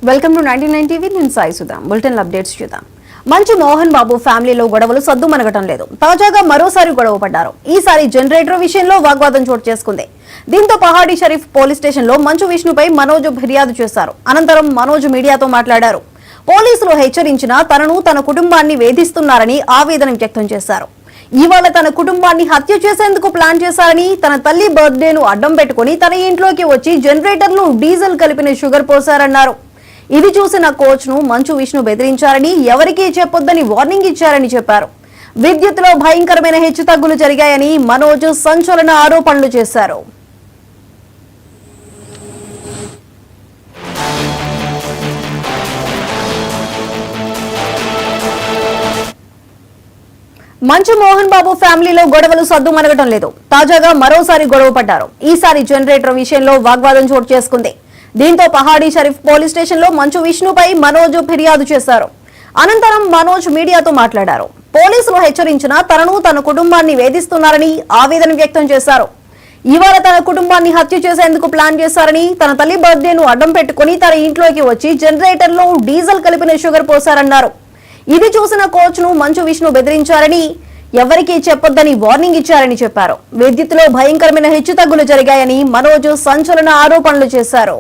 Welcome to 99 TV. నేను Sai Sudha. Bulletin updates చూద్దాం. మంచు మోహన్ బాబు ఫ్యామిలీలో గొడవలు సద్దుమణగటం లేదు. తాజాగా మరోసారి గొడవ పడ్డారు. ఈసారి జనరేటర్ విషయంలో వాగ్వాదం చోటు చేసుకుంది. దీంతో పహాడీ షరీఫ్ పోలీస్ స్టేషన్ లో మంచు విష్ణుపై మనోజ్ ఫిర్యాదు చేశారు. అనంతరం మనోజ్ మీడియాతో మాట్లాడారు. పోలీసులు హెచ్చరించినా తనను తన కుటుంబాన్ని వేధిస్తున్నారని ఆవేదన వ్యక్తం చేశారు. ఇవాళ తన కుటుంబాన్ని హత్య చేసేందుకు ప్లాన్ చేశారని, తన తల్లి బర్త్డేను అడ్డం పెట్టుకుని తన ఇంట్లోకి వచ్చి జనరేటర్లు డీజిల్ కలిపిన షుగర్ పోశారన్నారు. ఇది చూసిన కోచ్ ను మంచు విష్ణు బెదిరించారని, ఎవరికీ చెప్పొద్దని వార్నింగ్ ఇచ్చారని చెప్పారు. విద్యుత్తులో భయంకరమైన హెచ్చుతగ్గులు జరిగాయని మనోజ్ సంచలన ఆరోపణలు చేశారు. మంచు మోహన్ బాబు ఫ్యామిలీలో గొడవలు సద్దుమణగటం లేదు. తాజాగా మరోసారి గొడవ పడ్డారు. ఈసారి జనరేటర్ విషయంలో వాగ్వాదం చోటు చేసుకుంది. దీంతో పహాడీ షరీఫ్ పోలీస్ స్టేషన్ లో మంచు విష్ణుపై మనోజ్ ఫిర్యాదు చేశారు. అనంతరం మనోజ్ మీడియాతో మాట్లాడారు. పోలీసులు హెచ్చరించినా తనను తన కుటుంబాన్ని వేధిస్తున్నారని ఆవేదన వ్యక్తం చేశారు. ఇవాళ తన కుటుంబాన్ని హత్య చేసేందుకు ప్లాన్ చేశారని, తన తల్లి బర్త్డేను అడ్డం పెట్టుకుని తన ఇంట్లోకి వచ్చి జనరేటర్లో డీజిల్ కలిపిన షుగర్ పోశారన్నారు. ఇది చూసిన కోచ్ ను మంచు విష్ణు బెదిరించారని, ఎవరికీ చెప్పొద్దని వార్నింగ్ ఇచ్చారని చెప్పారు. విద్యుత్తులో భయంకరమైన హెచ్చుతగ్గులు జరిగాయని మనోజ్ సంచలన ఆరోపణలు చేశారు.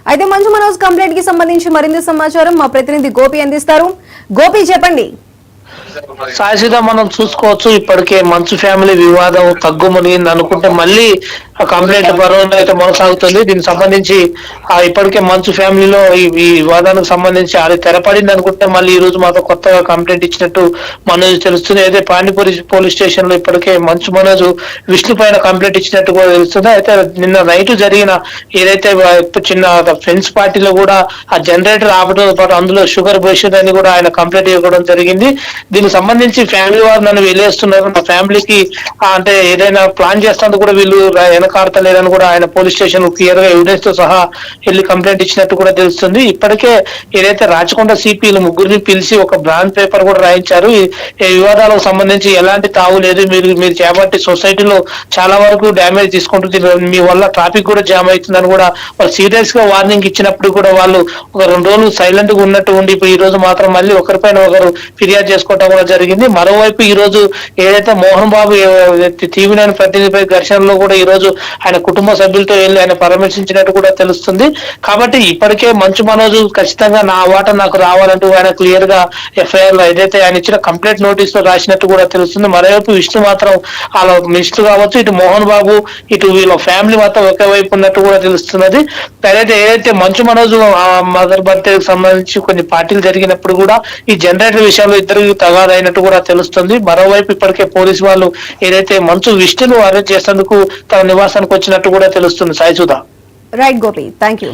అయితే మంచు మనోజ్ కంప్లైంట్ కి సంబంధించి మరింత సమాచారం మా ప్రతినిధి గోపి అందిస్తారు. గోపి, చెప్పండి. సాయిగా మనం చూసుకోవచ్చు, ఇప్పటికే మంచు ఫ్యామిలీ వివాదం తగ్గుమునిగింది అనుకుంటే మళ్ళీ కంప్లైంట్ పర్వంగా అయితే కొనసాగుతుంది. దీనికి సంబంధించి ఇప్పటికే మంచు ఫ్యామిలీలో ఈ వివాదానికి సంబంధించి అది తెరపడింది అనుకుంటే మళ్ళీ ఈ రోజు మాతో కొత్తగా కంప్లైంట్ ఇచ్చినట్టు మనోజ్ తెలుస్తుంది. అయితే పాండిపురి పోలీస్ స్టేషన్ లో ఇప్పటికే మంచు మనోజ్ విష్ణు పైన కంప్లైంట్ ఇచ్చినట్టు కూడా తెలుస్తుంది. అయితే నిన్న నైట్ జరిగిన ఏదైతే చిన్న ఫ్రెండ్స్ పార్టీలో కూడా ఆ జనరేటర్ ఆపడంతో పాటు అందులో షుగర్ పోసిందని కూడా ఆయన కంప్లైంట్ ఇవ్వడం జరిగింది. దీనికి సంబంధించి ఫ్యామిలీ వారు నన్ను వెళ్ళేస్తున్నారు, నా ఫ్యామిలీకి అంటే ఏదైనా ప్లాన్ చేస్తాను కూడా వీళ్ళు వెనకాడతలేదని కూడా ఆయన పోలీస్ స్టేషన్ క్లియర్ గా ఎవిడెన్స్ తో సహా వెళ్ళి కంప్లైంట్ ఇచ్చినట్టు కూడా తెలుస్తుంది. ఇప్పటికే ఏదైతే రాచకొండ సిపిలు ముగ్గురిని పిలిచి ఒక బ్రాండ్ పేపర్ కూడా రాయించారు. ఈ వివాదాలకు సంబంధించి ఎలాంటి తావు లేదు, మీరు చేపట్టి సొసైటీలో చాలా వరకు డ్యామేజ్ తీసుకుంటుంది, మీ వల్ల ట్రాఫిక్ కూడా జామ్ అవుతుందని కూడా వాళ్ళు సీరియస్ గా వార్నింగ్ ఇచ్చినప్పుడు కూడా వాళ్ళు ఒక 2 రోజులు సైలెంట్ గా ఉన్నట్టు ఉండి ఇప్పుడు ఈ రోజు మాత్రం మళ్ళీ ఒకరిపైన ఒకరు ఫిర్యాదు చేసుకోవడం కూడా జరిగింది. మరోవైపు ఈ రోజు ఏదైతే మోహన్ బాబు టీవీ9 ప్రతినిధిపై ఘర్షణలో కూడా ఈ రోజు ఆయన కుటుంబ సభ్యులతో వెళ్ళి ఆయన పరామర్శించినట్టు కూడా తెలుస్తుంది. కాబట్టి ఇప్పటికే మంచు మనోజ్ ఖచ్చితంగా నా వాట నాకు రావాలంటూ ఆయన క్లియర్ గా ఎఫ్ఐఆర్ లో ఏదైతే ఆయన ఇచ్చిన కంప్లైంట్ నోటీస్ లో రాసినట్టు కూడా తెలుస్తుంది. మరోవైపు విష్ణు మాత్రం వాళ్ళ మినిస్టర్ కావచ్చు, ఇటు మోహన్ బాబు ఇటు వీళ్ళ ఫ్యామిలీ మొత్తం ఒకే వైపు ఉన్నట్టు కూడా తెలుస్తున్నది. ఏదైతే మంచు మనోజ్ మదర్ బర్త్డే సంబంధించి కొన్ని పార్టీలు జరిగినప్పుడు కూడా ఈ జనరేటర్ విషయంలో ఇద్దరు తగాదైనట్టు కూడా తెలుస్తుంది. మరోవైపు ఇప్పటికే పోలీసు వాళ్ళు ఏదైతే మంచు విష్ణును అరెస్ట్ చేసేందుకు తన నివాసానికి వచ్చినట్టు కూడా తెలుస్తుంది. Sai Sudha. Right Gopi, thank you.